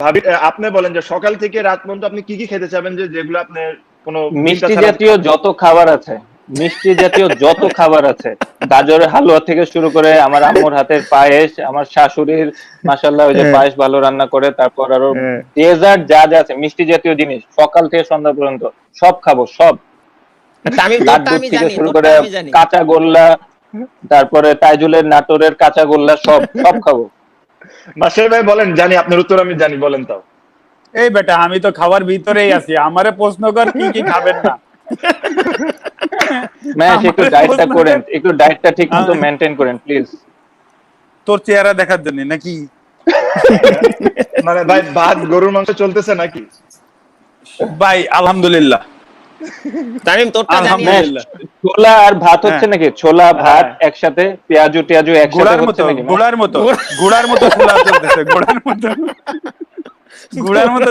ভাবি আপনি বলেন যে সকাল থেকে রাত পর্যন্ত আপনি কি কি খেতে চাবেন, যে যেগুলো আপনার কোনো মিষ্টি জাতীয় যত খাবার আছে, মিষ্টি জাতীয় যত খাবার আছে, গাজরের হালুয়া থেকে শুরু করে আমার আম্মুর হাতের পায়েস, আমার শাশুড়ির মাশাআল্লাহ ওই যে পায়েস ভালো রান্না করে, তারপর আরো ডেজার্ট যা যা আছে মিষ্টি জাতীয় জিনিস সকাল থেকে সন্ধ্যা পর্যন্ত সব খাবো, সব। তামিম লাড্ডু তোরটা আমি থেকে জানি, শুরু তোরটা করে আমি জানি। কাঁচা গোল্লা, তারপরে তাইজুলের নাটোরের কাঁচা গোল্লা, সব সব খাবো। মাসের ভাই বলেন, জানি আপনার উত্তর আমি জানি, বলেন তাও। এই বেটা আমি তো খাবার ভিতরেই আছি, আমারে প্রশ্ন কর কি কি খাবেন না। ম্যাশ একটু আমারে ডায়েটটা প্রশ্ন করেন, কর। একটু ডায়েটটা ঠিক মতো মেনটেন করেন প্লিজ। তোর চেহারা দেখার জন্য নাকি? মানে ভাই ভাত গরুর মাংস চলতেছে নাকি? ভাই আলহামদুলিল্লাহ। তামিম তোরটা জানি আমি। আলহামদুলিল্লাহ। ছোলা আর ভাত হচ্ছে নাকি? ছোলা ভাত একসাথে, পেঁয়াজু টিয়াজু একসাথে গোড়ার হচ্ছে মতো, নাকি? গোড়ার মতো, গোড়ার মতো ছোলা চলতেছে, গোড়ার মতো, গোড়ার মতো